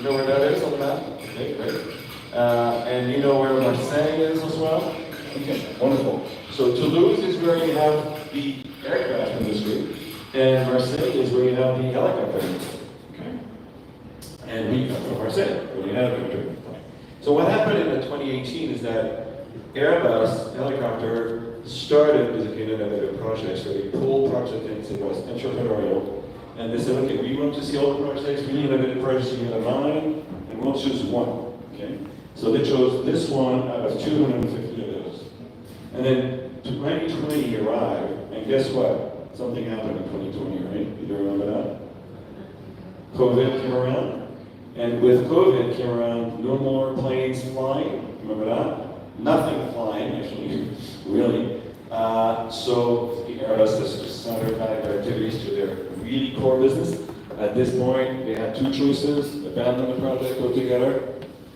You know where that is on the map? Okay, great. And you know where Marseille is as well? Okay, wonderful. So Toulouse is where you have the aircraft industry, and Marseille is where you have the helicopter industry. Okay? And we come from Marseille, where the helicopter. So what happened in 2018 is that Airbus helicopter started as a innovative project, so they pulled project into, it was entrepreneurial. And they said, okay, we want to see all the projects, we need innovative projects in the line, and we'll choose one, okay? So they chose this one out of 250 of those. And then 2020 arrived, and guess what? Something happened in 2020, right? You remember that? COVID came around, and with COVID came around no more planes flying, remember that? Nothing flying, actually, really. So the Airbus has centered back their activities to their really core business. At this point, they had two choices: abandon the project altogether,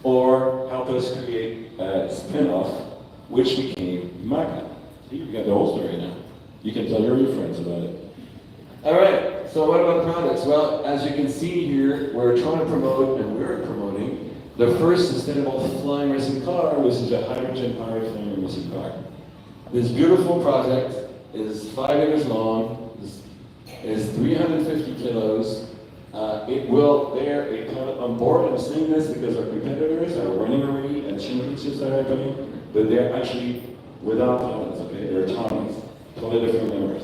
or help us create a spin-off, which became Maca. See, you got the whole story now. You can tell your friends about it. All right, so what about products? Well, as you can see here, we're trying to promote, and we're promoting, the first sustainable flying racing car, which is a hydrogen-powered flying racing car. This beautiful project is 5 meters long, is 350 kilos. It will bear a pilot on board. I'm saying this because our competitors are running already and championships are happening, but they're actually without pilots, okay? They're autonomous, totally different numbers.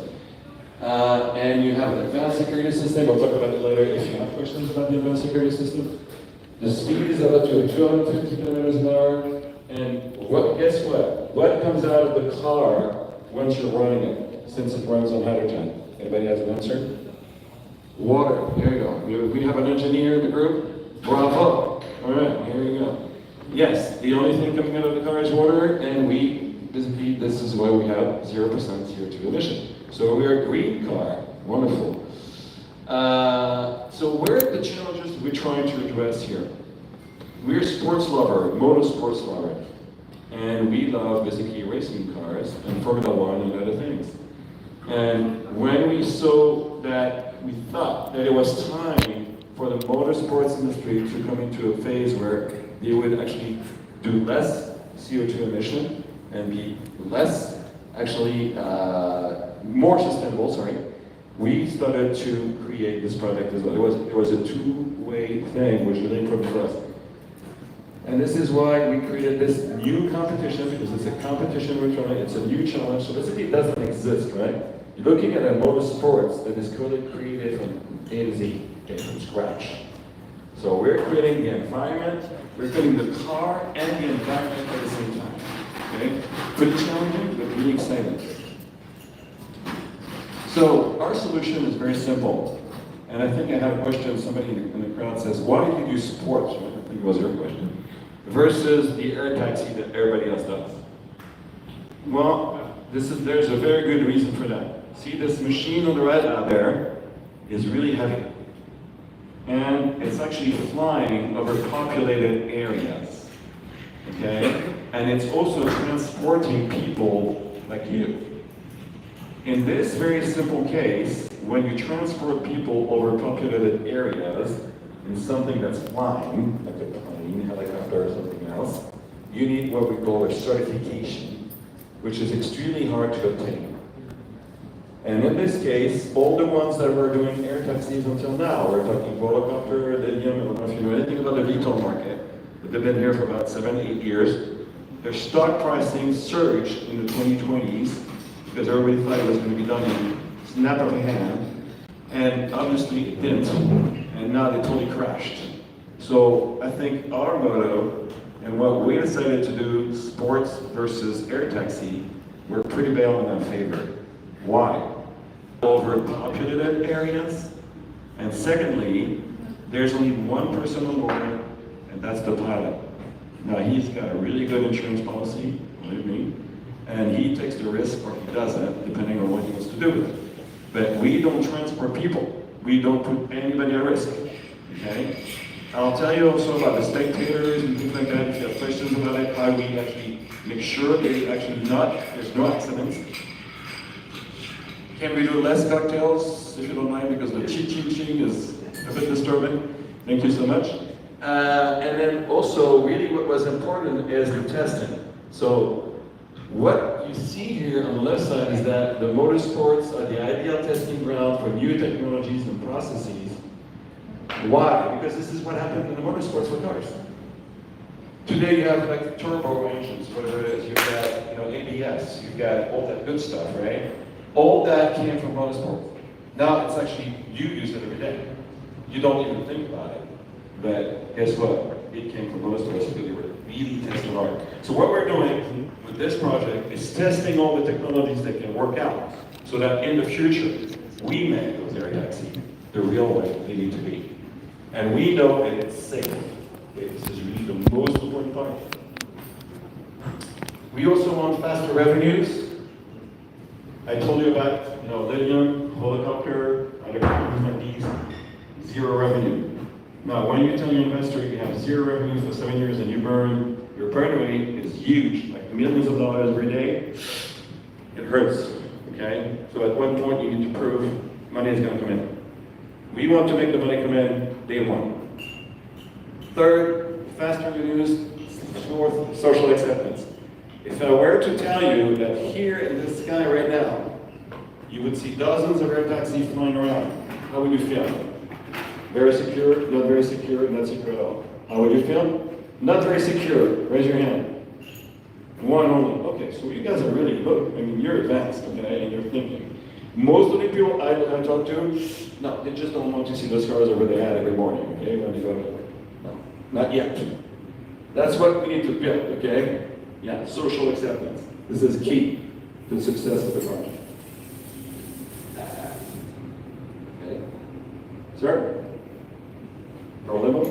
And you have an advanced security system. We'll talk about it later if you have questions about the advanced security system. The speed is up to 250 kilometers an hour. And guess what? What comes out of the car once you're running it, since it runs on hydrogen? Anybody has an answer? Water. There you go. We have an engineer in the group. Bravo. All right, here you go. Yes, the only thing coming out of the car is water, and this is why we have 0% CO2 emission. So we're a green car. Wonderful. So where are the challenges we're trying to address here? We're a sports lover, motorsports lover, and we love basically racing cars and Formula One and other things. And when we saw that, we thought that it was time for the motorsports industry to come into a phase where they would actually do less CO2 emission and be less, actually, more sustainable, sorry. We started to create this project as well. It was a two-way thing, which really important for us. And this is why we created this new competition, because it's a competition we're trying, it's a new challenge. So basically it doesn't exist, right? You're looking at a motorsports that is created from A to Z, okay, from scratch. So we're creating the environment, we're creating the car and the environment at the same time. Okay? Pretty challenging, but really exciting. So our solution is very simple. And I think I have a question, somebody in the crowd says, why do you do sports? I think it was your question. Versus the air taxi that everybody else does. Well, there's a very good reason for that. See, this machine on the right out there is really heavy. And it's actually flying over populated areas. Okay? And it's also transporting people like you. In this very simple case, when you transport people over populated areas in something that's flying, like a plane, helicopter, or something else, you need what we call a certification, which is extremely hard to obtain. And in this case, all the ones that were doing air taxis until now, we're talking Volocopter, Lilium, I don't know if you know anything about the VTOL market, but they've been here for about 7-8 years. Their stock pricing surged in the 2020s because everybody thought it was going to be done in a snap of a hand, and obviously it didn't, and now they totally crashed. So I think our motto, and what we decided to do, sports versus air taxi, we're pretty bail in that favor. Why? Overpopulated areas, and secondly, there's only one person on board, and that's the pilot. Now he's got a really good insurance policy, believe me, and he takes the risk or he doesn't, depending on what he wants to do with it. But we don't transport people. We don't put anybody at risk, okay? I'll tell you also about the spectators and things like that, if you have questions about it, how we actually make sure there's no accidents. Can we do less cocktails, if you don't mind, because the ching is a bit disturbing. Thank you so much. And then also, really what was important is the testing. So what you see here on the left side is that the motorsports are the ideal testing ground for new technologies and processes. Why? Because this is what happened in the motorsports for cars. Today you have like turbo engines, whatever it is, you've got ABS, you've got all that good stuff, right? All that came from motorsports. Now it's actually, you use it every day. You don't even think about it. But guess what? It came from motorsports because they were really testing hard. So what we're doing with this project is testing all the technologies that can work out so that in the future, we make those air taxis the real way they need to be. And we know that it's safe. Okay, this is really the most important part. We also want faster revenues. I told you about lithium, helicopter, other companies like these, zero revenue. Now, when you tell your investor you have zero revenue for 7 years and your burn rate is huge, like millions of dollars every day, it hurts, okay? So at one point you need to prove money is going to come in. We want to make the money come in day one. Third, faster revenues. Fourth, social acceptance. If I were to tell you that here in this sky right now, you would see dozens of air taxis flying around, how would you feel? Very secure, not very secure, not secure at all. How would you feel? Not very secure. Raise your hand. One only. Okay, so you guys are really good. I mean, you're advanced, okay, and you're thinking. Most of the people I talk to, no, they just don't want to see those cars over their head every morning, okay, when they go to work. No, not yet. That's what we need to build, okay? Yeah, social acceptance. This is key to the success of the project. Okay. Sir? Problemo?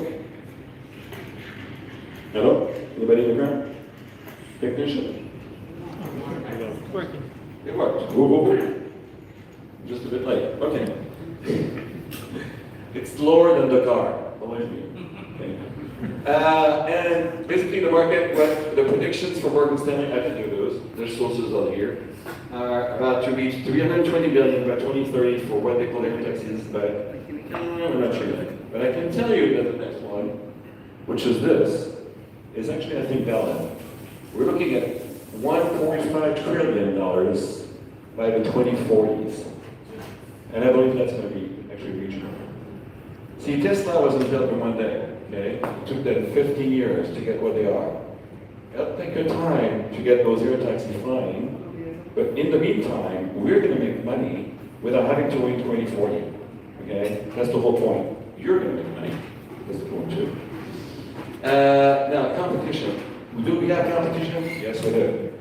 Hello? Anybody in the crowd? Technician? Working. It works. Woo. Just a bit late. Okay. It's slower than the car, believe me. Okay. And basically the market, what the predictions for Morgan Stanley, I can do those, there's sources on here, are about to reach 320 billion by 2030 for what they call air taxis, but I'm not sure yet. But I can tell you that the next one, which is this, is actually, I think, valid. We're looking at $1.5 trillion by the 2040s. And I believe that's going to be actually reachable. See, Tesla wasn't built in one day. Okay? It took them 15 years to get where they are. It'll take a time to get those air taxis flying, but in the meantime, we're going to make money without having to wait 2040. Okay? That's the whole point. You're going to make money. That's the point too. Now, competition. Do we have competition? Yes, we do.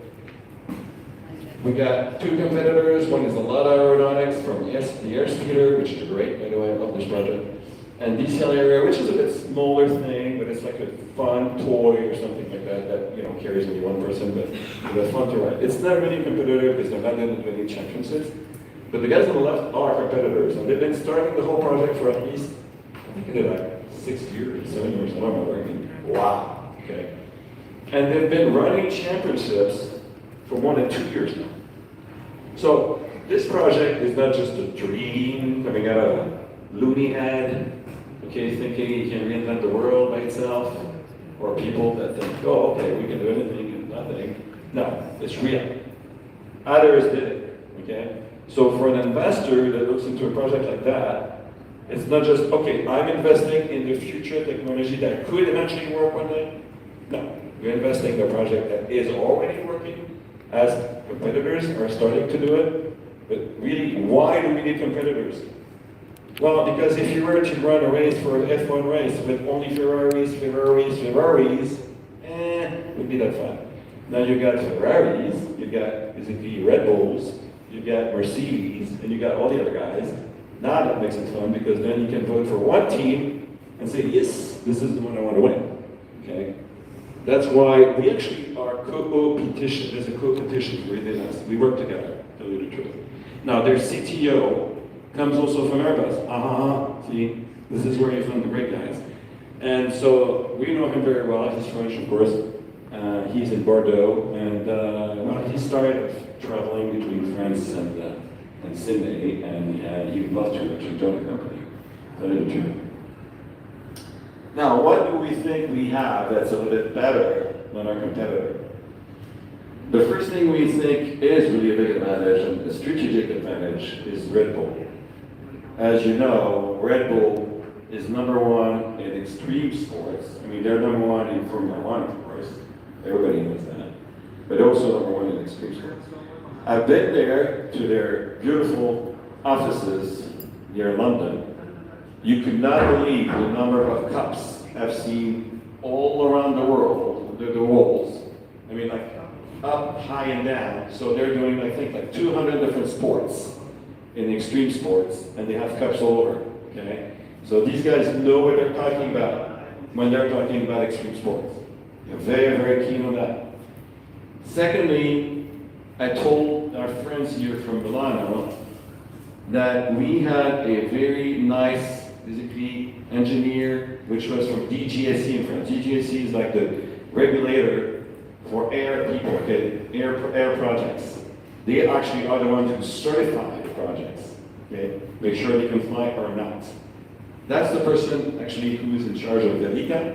We got two competitors. One is a lot of aeronautics from the Airspeeder, which is great, by the way, I love this project. And DCL area, which is a bit smaller thing, but it's like a fun toy or something like that carries only one person, but it's fun to ride. It's not really competitive because they're not going to do any championships. But the guys on the left are competitors, and they've been starting the whole project for at least, I think they did like 6 years, 7 years, I don't remember. I mean, wow, okay. And they've been running championships for more than 2 years now. So this project is not just a dream coming out of a loony head, okay, thinking he can reinvent the world by itself, or people that think, oh, okay, we can do anything and nothing. No, it's real. Others did it, okay? So for an investor that looks into a project like that, it's not just, okay, I'm investing in the future technology that could eventually work one day. No, we're investing in a project that is already working, as competitors are starting to do it. But really, why do we need competitors? Well, because if you were to run a race for an F1 race with only Ferraris, it would be that fun. Now you got Ferraris, you got basically Red Bulls, you got Mercedes, and you got all the other guys. Now that makes it fun because then you can vote for one team and say, yes, this is the one I want to win. Okay? That's why we actually are co-petition. There's a co-petition within us. We work together, to tell you the truth. Now, their CTO comes also from Airbus. See, this is where you find the great guys. And so we know him very well. He's French, of course. He's in Bordeaux, and he started traveling between France and Sydney, and he would love to actually join the company. Tell you the truth. Now, what do we think we have that's a little bit better than our competitor? The first thing we think is really a big advantage and a strategic advantage is Red Bull. As you know, Red Bull is #1 in extreme sports. I mean, they're #1 in Formula One, of course. Everybody knows that. But also #1 in extreme sports. I've been there to their beautiful offices near London. You could not believe the number of cups I've seen all around the world, the walls. I mean, like up, high, and down. So they're doing, I think, like 200 different sports in extreme sports, and they have cups all over. Okay, so these guys know what they're talking about when they're talking about extreme sports. They're very, very keen on that. Secondly, I told our friends here from Milano that we had a very nice, basically, engineer, which was from DGSE in France. DGSE is like the regulator for air people, okay, air projects. They actually are the ones who certify the projects, okay, make sure they can fly or not. That's the person actually who's in charge of the Maca,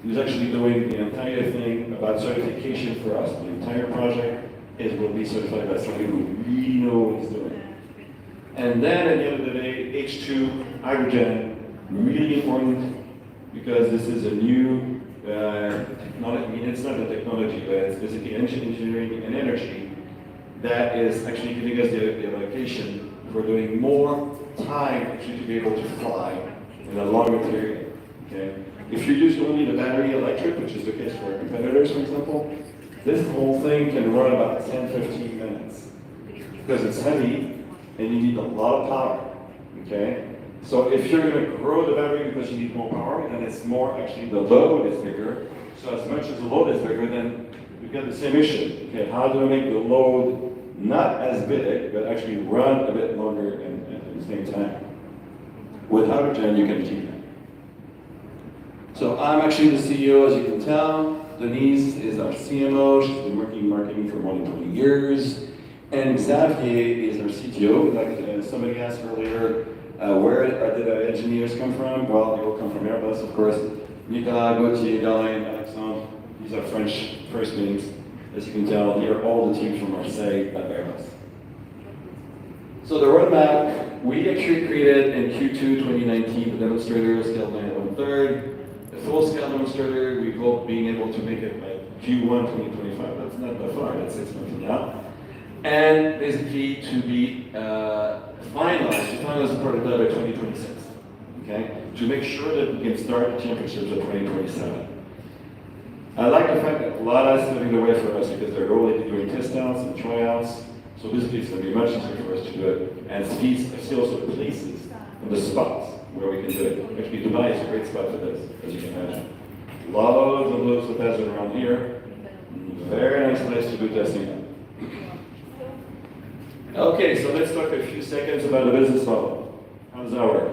who's actually doing the entire thing about certification for us. The entire project will be certified by somebody who really knows what he's doing. And then at the end of the day, H2, hydrogen, really important because this is a new technology. I mean, it's not a technology, but it's basically engineering and energy that is actually giving us the allocation for doing more time actually to be able to fly in a longer period. Okay? If you use only the battery electric, which is the case for competitors, for example, this whole thing can run about 10-15 minutes because it's heavy and you need a lot of power. Okay? So if you're going to grow the battery because you need more power, then it's more actually the load is bigger. So as much as the load is bigger, then we get the same issue. Okay, how do I make the load not as big, but actually run a bit longer and at the same time? With hydrogen, you can achieve that. So I'm actually the CEO, as you can tell. Denise is our CMO. She's been working in marketing for more than 20 years. And Xavier is our CTO. Like somebody asked earlier, where did our engineers come from? Well, they all come from Airbus, of course. Nicolas, Gauthier, Darlene, Alexandre. These are French first names. As you can tell, here are all the teams from Marseille at Airbus. So the roadmap, we actually created in Q2 2019 the demonstrator scaled by 1/3. The full-scale demonstrator, we hope being able to make it by Q1 2025. That's not that far, that's 6 months from now. And basically to be finalized the prototype by 2026. Okay? To make sure that we can start the championships at 2027. I like the fact that Lada is leading the way for us because they're already doing test outs and tryouts. So basically it's going to be much easier for us to do it. And see also the places and the spots where we can do it. Actually, Dubai is a great spot for this, as you can imagine. Loads and loads of desert around here. Very nice place to do testing. Okay, so let's talk a few seconds about the business model. How does that work?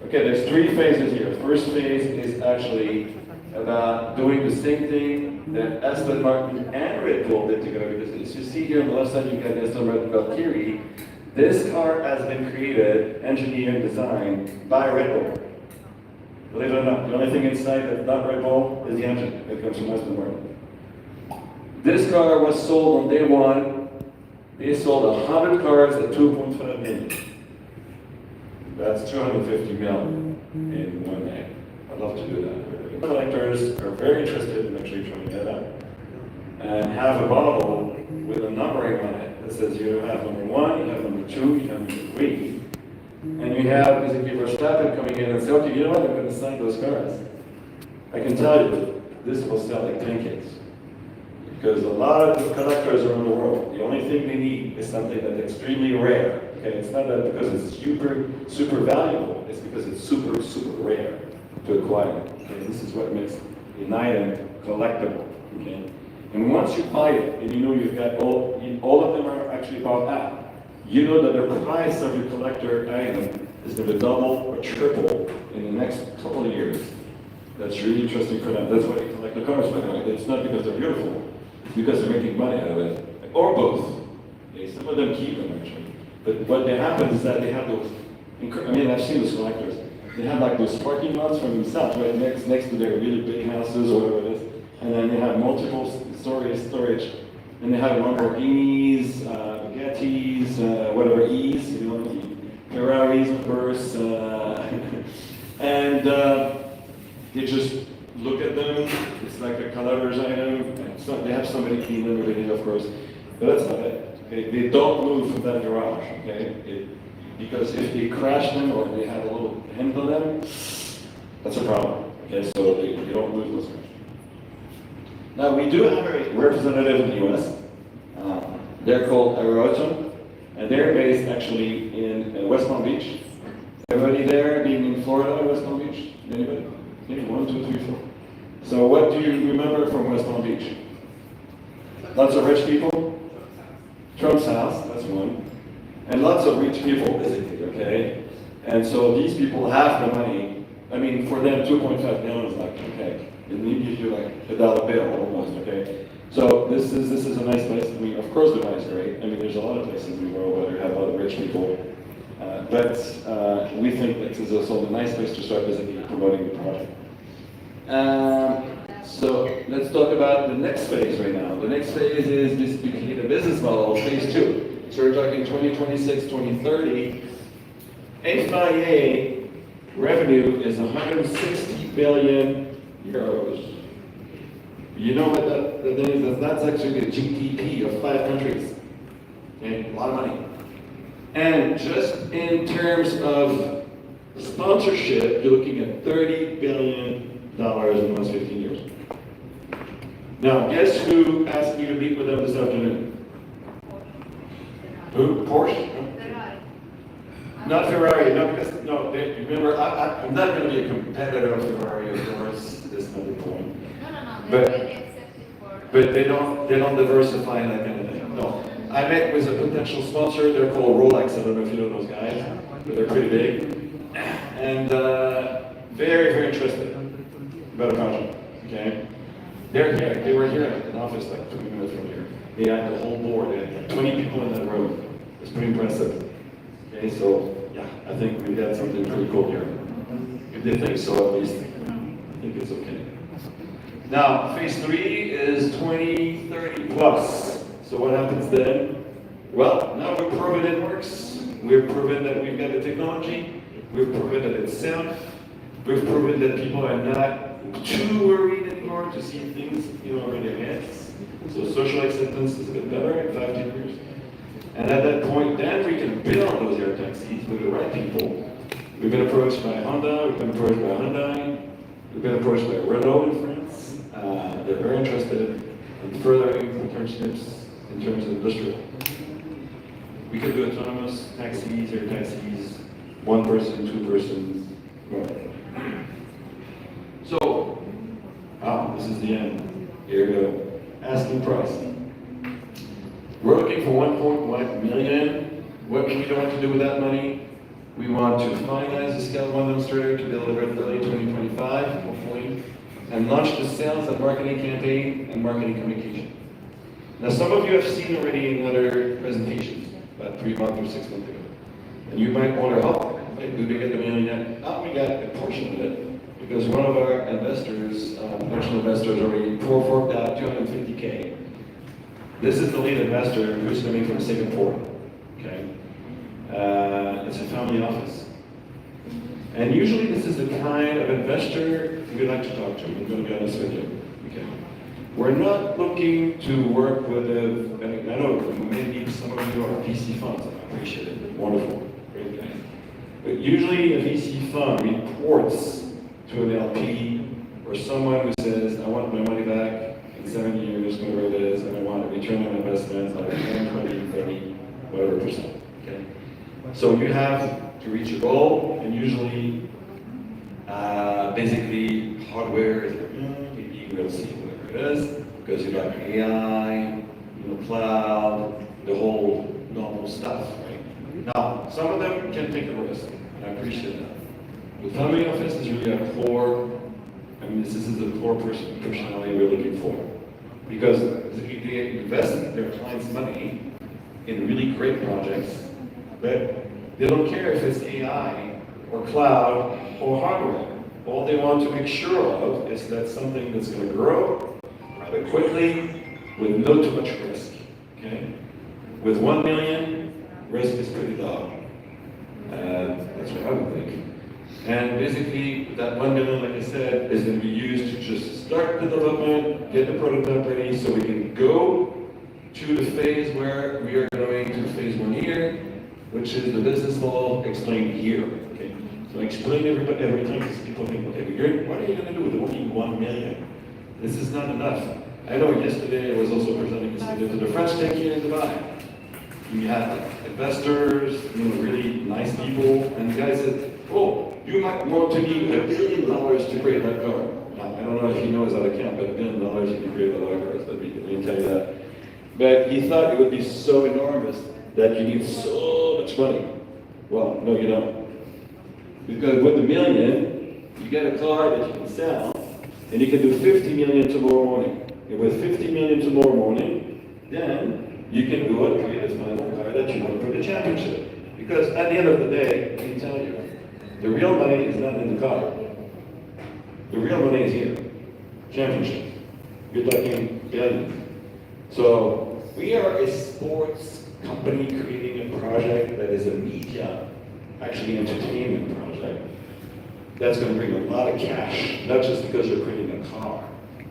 Okay, there's 3 phases here. The first phase is actually about doing the same thing that Aston Martin and Red Bull did together. Because as you see here on the left side, you've got the Aston Martin Valkyrie. This car has been created, engineered, designed by Red Bull. Believe it or not, the only thing inside that's not Red Bull is the engine. It comes from Aston Martin. This car was sold on day 1. They sold 100 cars at 2.5 million. That's 250 million in one day. I'd love to do that. Collectors are very interested in actually trying that out. And have a bottle with a numbering on it that says you have number 1, you have number 2, you have number 3. And you have basically Verstappen coming in and say, okay, you know what, I'm going to sign those cars. I can tell you, this will sell like pancakes. Because a lot of collectors around the world, the only thing they need is something that's extremely rare. Okay, it's not that because it's super valuable, it's because it's super rare to acquire. Okay, this is what makes an item collectible. Okay, and once you buy it, and you know you've got all of them are actually bought out, you know that the price of your collector item is going to double or triple in the next couple of years. That's really interesting for them. That's why they collect the cars, by the way. It's not because they're beautiful. Because they're making money out of it, or both. Okay, some of them keep them actually. But what happens is that they have those, I mean, I've seen those collectors. they have like those parking lots for themselves, right, next to their really big houses or whatever it is. And then they have multiple storage. And they have Lamborghinis, Bugattis, whatever E's, you know, Ferraris, of course. And you just look at them. It's like a collector's item. So they have somebody clean them every day, of course. But that's not it. Okay? They don't move from that garage, okay? Because if they crash them or they have a little hint on them, that's a problem. Okay, so you don't move those cars. Now we do have a representative in the U.S. They're called Aeroton, and they're based actually in West Palm Beach. Everybody there being in Florida, West Palm Beach? Anybody? Okay, 1, 2, 3, 4. So what do you remember from West Palm Beach? Lots of rich people. Trump's house, that's one. And lots of rich people, basically, okay? And so these people have the money. I mean, for them, 2.5 million is like, okay. And we give you like $1 bill almost, okay? So this is a nice place. I mean, of course Dubai is great. I mean, there's a lot of places in the world where you have a lot of rich people. But we think that this is also a nice place to start visiting and promoting the project. So let's talk about the next phase right now. The next phase is this became the business model, phase 2. So we're talking 2026, 2030. FIA revenue is 160 billion euros. You know what that is? That's actually the GDP of 5 countries. Okay? A lot of money. And just in terms of sponsorship, you're looking at $30 billion in the last 15 years. Now, guess who asked me to meet with them this afternoon? Who? Porsche? Not Ferrari. No, remember, I'm not going to be a competitor of Ferrari, of course. That's not the point. But they don't diversify and that kind of thing. No. I met with a potential sponsor. They're called Rolex. I don't know if you know those guys, but they're pretty big. And very, very interested about a project. Okay? They're here. They were here at an office like 20 minutes from here. They had the whole board. They had like 20 people in that room. It's pretty impressive. Okay, so yeah, I think we got something pretty cool here. If they think so, at least I think it's okay. Now, phase 3 is 2030 plus. So what happens then? Well, now we've proven it works. We've proven that we've got the technology. We've proven that it's safe. We've proven that people are not too worried anymore to see things, in advance. So social acceptance is a bit better in 5-10 years. And at that point, then we can build those air taxis with the right people. We've been approached by Honda. We've been approached by Hyundai. We've been approached by Renault in France. They're very interested in furthering partnerships in terms of industrial. We could do autonomous taxis, air taxis, 1 person, 2 persons. Right. So, this is the end. Here we go. Asking price. We're looking for 1.1 million. What do we want to do with that money? We want to finalize the Scale 1 demonstrator to deliver it early 2025, hopefully, and launch the sales and marketing campaign and marketing communication. Now, some of you have seen already in other presentations, about 3 months or 6 months ago. And you might wonder, do we get the million yet? We got a portion of it, because one of our investors, potential investors, already forked out $250K. This is the lead investor who's coming from Singapore. Okay, it's a family office, and usually this is the kind of investor we like to talk to. I'm going to be honest with you. Okay, we're not looking to work with I know maybe some of you are VC funds. I appreciate it. Wonderful, great guys. But usually a VC fund reports to an LP or someone who says, "I want my money back in 7 years, whatever it is, and I want a return on investment like 10, 20, 30, whatever percent." Okay? So you have to reach a goal, and usually, basically, hardware is maybe we'll see whatever it is, because you got AI, cloud, the whole normal stuff, right? Now, some of them can take a risk, and I appreciate that. The family office is really a core. This is the core personality we're looking for. Because they invest their clients' money in really great projects, but they don't care if it's AI or cloud or hardware. All they want to make sure of is that something that's going to grow rather quickly with no too much risk. Okay? With 1 million, risk is pretty low. That's what I would think. And basically, that 1 million, like I said, is going to be used to just start the development, get the prototype ready, so we can go to the phase where we are going to phase 1 here, which is the business model explained here. Okay? So I explain every time because people think, okay, what are you going to do with only 1 million? This is not enough. I know yesterday I was also presenting this video to the French Tech here in Dubai. We had investors, really nice people, and the guy said, oh, you might want to need $1 billion to create that car. Now, I don't know if he knows how to count, but $1 billion you can create a lot of cars, let me tell you that. But he thought it would be so enormous that you need so much money. Well, no, you don't. Because with $1 million, you get a car that you can sell, and you can do 50 million tomorrow morning. And with 50 million tomorrow morning, then you can go and create a final car that you want for the championship. Because at the end of the day, I can tell you, the real money is not in the car. The real money is here. Championship. You're talking billions. So we are a sports company creating a project that is a media, actually entertainment project. That's going to bring a lot of cash, not just because you're creating a car,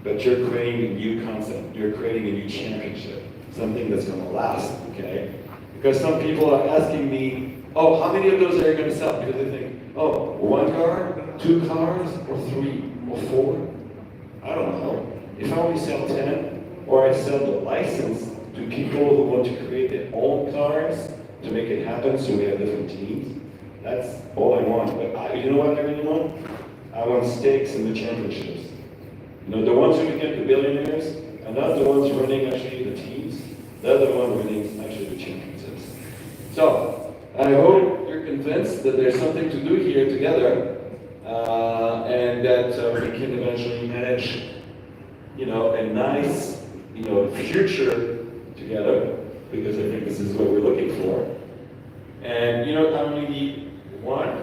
but you're creating a new concept. You're creating a new championship, something that's going to last, okay? Because some people are asking me, oh, how many of those are you going to sell? Because they think, oh, 1 car, 2 cars, or 3, or 4? I don't know. If I only sell 10, or I sell the license to people who want to create their own cars to make it happen so we have different teams, that's all I want. But you know what I really want? I want stakes in the championships. The ones who become the billionaires are not the ones running actually the teams. They're the ones running actually the championships. So, I hope you're convinced that there's something to do here together, and that we can eventually manage, a nice, future together, because I think this is what we're looking for. And I only need one